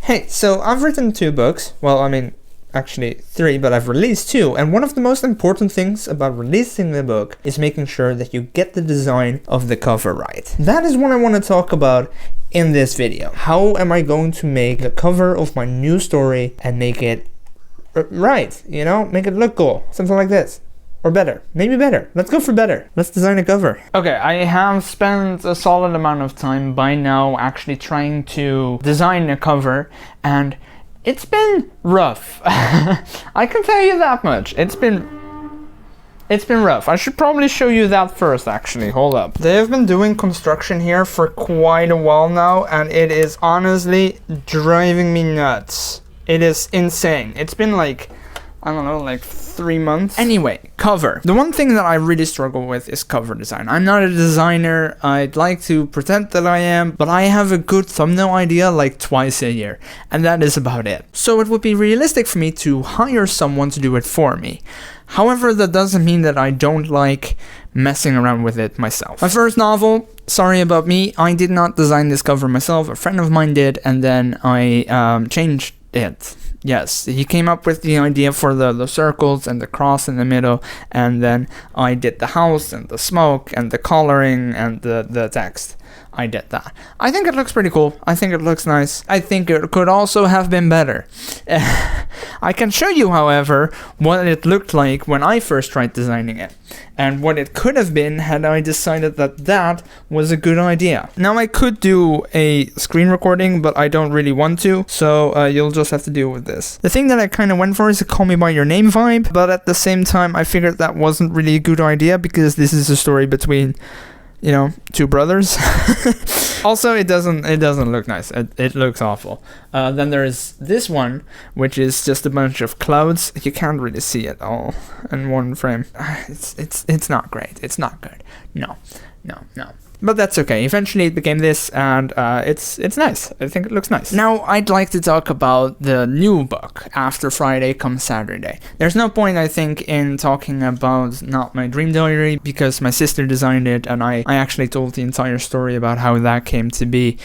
Hey, so I've written 2 books. Well, I mean, actually 3, but I've released 2. And one of the most important things about releasing the book is making sure that you get the design of the cover right. That is what I want to talk about in this video. How am I going to make the cover of my new story and make it right, you know? Make it look cool. Something like this. Or better. Maybe better. Let's go for better. Let's design a cover. Okay, I have spent a solid amount of time by now actually trying to design a cover, and it's been rough. I can tell you that much. It's been rough. I should probably show you that first, actually. Hold up. They have been doing construction here for quite a while now, and it is honestly driving me nuts. It is insane. It's been like, I don't know, like 3 months. Anyway, cover. The one thing that I really struggle with is cover design. I'm not a designer. I'd like to pretend that I am, but I have a good thumbnail idea like twice a year, and that is about it. So it would be realistic for me to hire someone to do it for me. However, that doesn't mean that I don't like messing around with it myself. My first novel, sorry about me, I did not design this cover myself. A friend of mine did, and then I changed it. Yes, he came up with the idea for the circles and the cross in the middle, and then I did the house and the smoke and the coloring and the text. I did that. I think it looks pretty cool. I think it looks nice. I think it could also have been better. I can show you, however, what it looked like when I first tried designing it, and what it could have been had I decided that that was a good idea. Now, I could do a screen recording, but I don't really want to, so you'll just have to deal with this. The thing that I kind of went for is a Call Me By Your Name vibe, but at the same time, I figured that wasn't really a good idea because this is a story between, you know, 2 brothers. Also, it doesn't look nice. It looks awful. Then there's this one, which is just a bunch of clouds. You can't really see it all in one frame. It's not great. It's not good. No. But that's okay. Eventually it became this, and it's nice. I think it looks nice. Now, I'd like to talk about the new book, After Friday Comes Saturday. There's no point, I think, in talking about Not My Dream Diary, because my sister designed it, and I actually told the entire story about how that came to be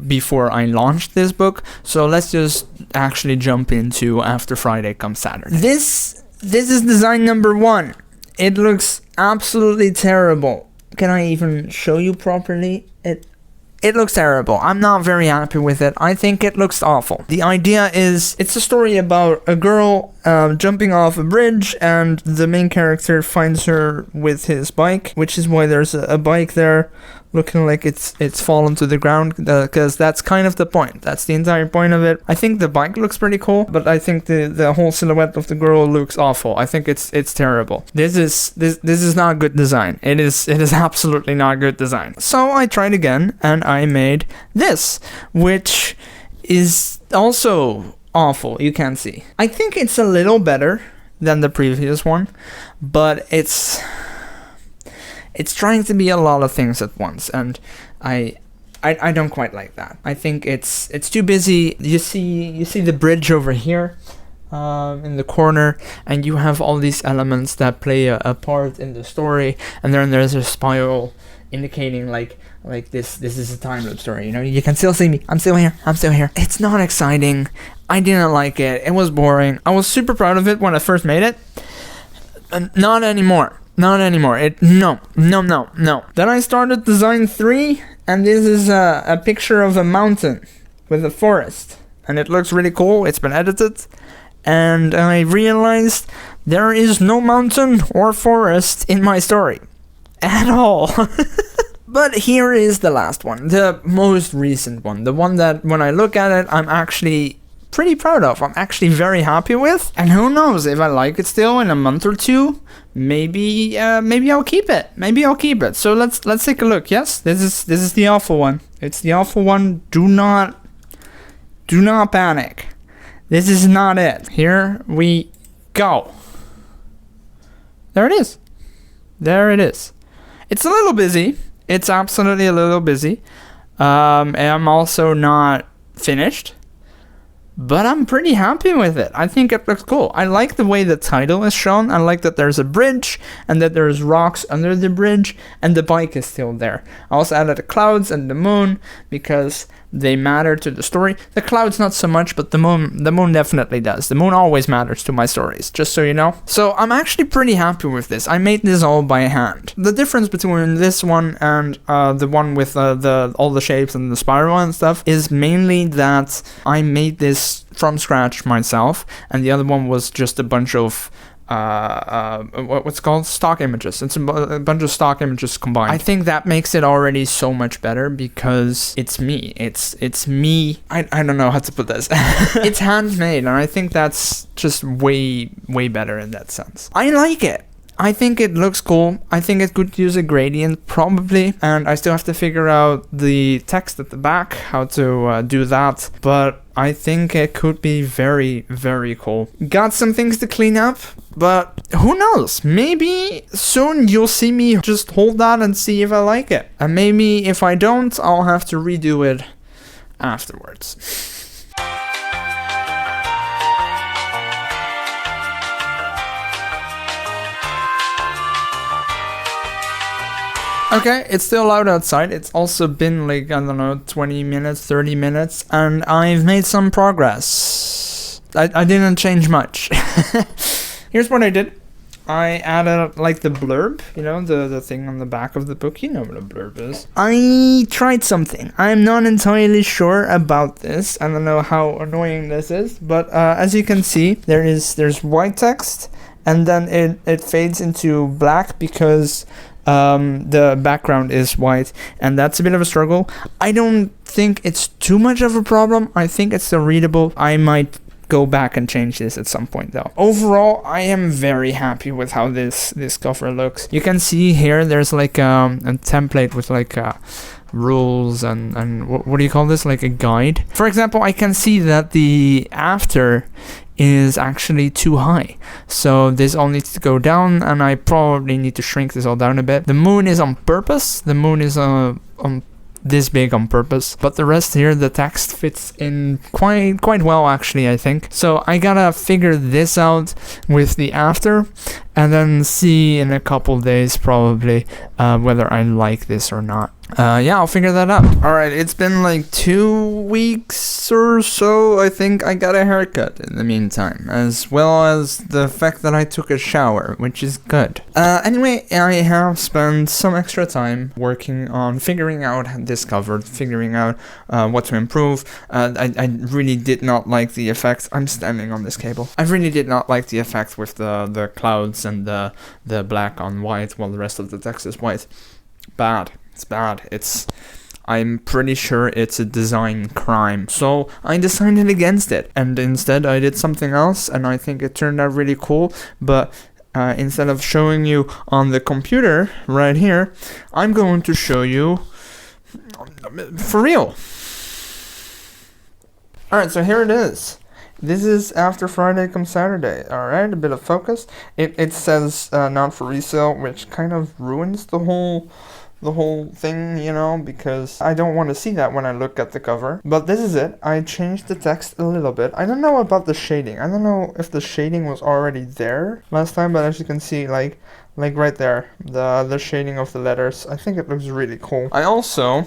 before I launched this book. So let's just actually jump into After Friday Comes Saturday. This is design number 1. It looks absolutely terrible. Can I even show you properly? It looks terrible. I'm not very happy with it. I think it looks awful. The idea is, it's a story about a girl jumping off a bridge, and the main character finds her with his bike, which is why there's a bike there looking like it's fallen to the ground, because that's kind of the point. That's the entire point of it. I think the bike looks pretty cool, but I think the whole silhouette of the girl looks awful. I think it's terrible. This is not good design. It is absolutely not good design. So I tried again, and I made this, which is also awful. You can't see. I think it's a little better than the previous one, but it's trying to be a lot of things at once, and I don't quite like that. I think it's too busy. You see the bridge over here in the corner, and you have all these elements that play a part in the story, and then there's a spiral indicating like this is a time loop story. You know, you can still see me. I'm still here. It's not exciting. I didn't like it. It was boring. I was super proud of it when I first made it. Not anymore. No. Then I started design 3, and this is a picture of a mountain with a forest, and it looks really cool. It's been edited, and I realized there is no mountain or forest in my story at all. But here is the last one, the most recent one, the one that when I look at it, I'm actually pretty proud of. I'm actually very happy with, and who knows, if I like it still in a month or 2, maybe I'll keep it. So let's take a look. Yes, this is the awful one. It's the awful one. Do not panic. This is not it. Here we go. There it is. It's a little busy. It's absolutely a little busy. And I'm also not finished, but I'm pretty happy with it. I think it looks cool. I like the way the title is shown. I like that there's a bridge and that there's rocks under the bridge and the bike is still there. I also added the clouds and the moon because They matter to the story. The clouds not so much, but the moon definitely does. The moon always matters to my stories, just so you know. So I'm actually pretty happy with this. I made this all by hand. The difference between this one and the one with all the shapes and the spiral and stuff is mainly that I made this from scratch myself, and the other one was just a bunch of what's called stock images. It's a bunch of stock images combined. I think that makes it already so much better because it's me. It's me. I don't know how to put this. It's handmade, and I think that's just way better in that sense. I like it. I think it looks cool. I think it could use a gradient probably, and I still have to figure out the text at the back, how to do that, but I think it could be very, very cool. Got some things to clean up, but who knows? Maybe soon you'll see me just hold that and see if I like it. And maybe if I don't, I'll have to redo it afterwards. Okay, it's still loud outside. It's also been like, I don't know, 20 minutes, 30 minutes, and I've made some progress. I didn't change much. Here's what I did. I added like the blurb, you know, the thing on the back of the book. You know what a blurb is. I tried something. I'm not entirely sure about this. I don't know how annoying this is, but as you can see, there's white text, and then it fades into black because the background is white, and that's a bit of a struggle. I don't think it's too much of a problem. I think it's still readable. I might go back and change this at some point though. Overall, I am very happy with how this cover looks. You can see here there's like a template with like rules and what do you call this, like a guide. For example, I can see that the after is actually too high, so this all needs to go down, and I probably need to shrink this all down a bit. The moon is on purpose. The moon is on this big on purpose, but the rest here, the text fits in quite well actually, I think. So I gotta figure this out with the after, and then see in a couple days probably whether I like this or not. Yeah, I'll figure that out. Alright, it's been like 2 weeks or so. I think I got a haircut in the meantime, as well as the fact that I took a shower, which is good. Anyway, I have spent some extra time working on figuring out this cover, figuring out what to improve. I really did not like the effect. I'm standing on this cable. I really did not like the effect with the clouds and the black on white while the rest of the text is white. Bad. It's bad. I'm pretty sure it's a design crime. So I decided against it, and instead I did something else, and I think it turned out really cool. But instead of showing you on the computer right here, I'm going to show you for real. Alright, so here it is. This is after Friday comes Saturday. Alright, a bit of focus. It says not for resale, which kind of ruins the whole thing, you know, because I don't want to see that when I look at the cover. But this is it. I changed the text a little bit. I don't know about the shading. I don't know if the shading was already there last time, but as you can see, like right there, the shading of the letters, I think it looks really cool. I also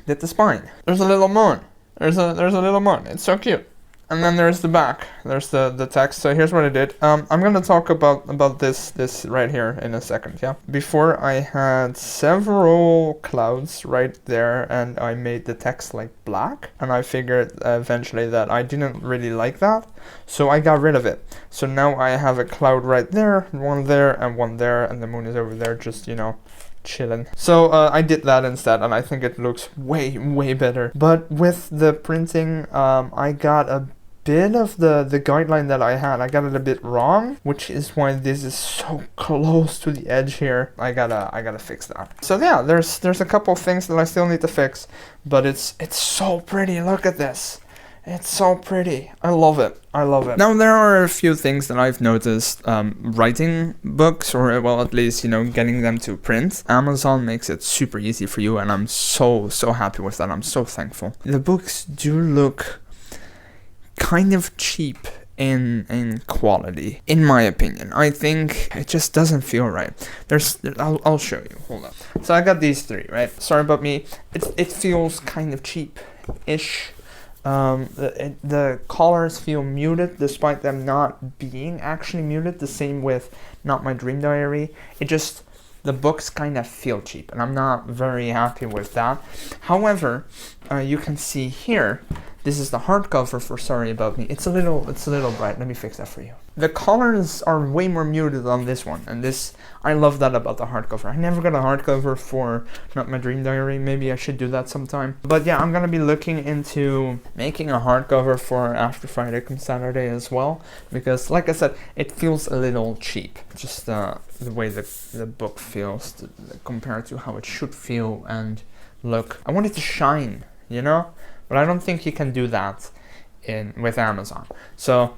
did the spine. There's a little moon. There's a little moon. It's so cute. And then there's the back. There's the text. So here's what I did. I'm gonna talk about this right here in a second. Yeah. Before, I had several clouds right there, and I made the text like black. And I figured eventually that I didn't really like that, so I got rid of it. So now I have a cloud right there, one there, and the moon is over there, just, you know, chilling. So I did that instead, and I think it looks way better. But with the printing, I got a bit of the guideline that I had. I got it a bit wrong, which is why this is so close to the edge here. I gotta fix that. So yeah, there's a couple things that I still need to fix, but it's so pretty. Look at this. It's so pretty. I love it. I love it. Now, there are a few things that I've noticed writing books, or, well, at least, you know, getting them to print. Amazon makes it super easy for you, and I'm so happy with that. I'm so thankful. The books do look kind of cheap in quality, in my opinion. I think it just doesn't feel right. I'll show you. Hold on. So I got these three, right? Sorry About Me. It feels kind of cheap-ish. The colors feel muted despite them not being actually muted. The same with Not My Dream Diary. The books kind of feel cheap, and I'm not very happy with that. However, you can see here, this is the hardcover for Sorry About Me. It's a little bright. Let me fix that for you. The colors are way more muted on this one, and I love that about the hardcover. I never got a hardcover for Not My Dream Diary. Maybe I should do that sometime. But yeah, I'm gonna be looking into making a hardcover for After Friday Comes Saturday as well, because like I said, it feels a little cheap. Just the way the book feels compared to how it should feel and look. I want it to shine, you know? But I don't think you can do that with Amazon. So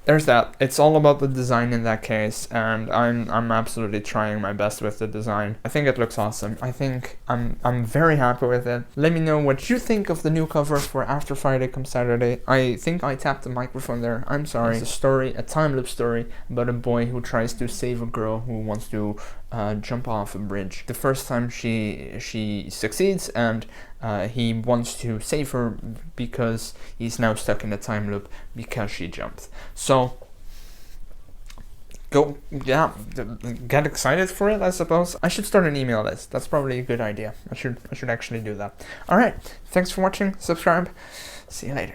there's that. It's all about the design in that case, and I'm absolutely trying my best with the design. I think it looks awesome. I think I'm very happy with it. Let me know what you think of the new cover for After Friday Comes Saturday. I think I tapped the microphone there. I'm sorry. It's a time-lapse story about a boy who tries to save a girl who wants to jump off a bridge. The first time she succeeds, and he wants to save her because he's now stuck in a time loop because she jumped. So get excited for it, I suppose. I should start an email list. That's probably a good idea. I should actually do that. All right, thanks for watching. Subscribe. See you later.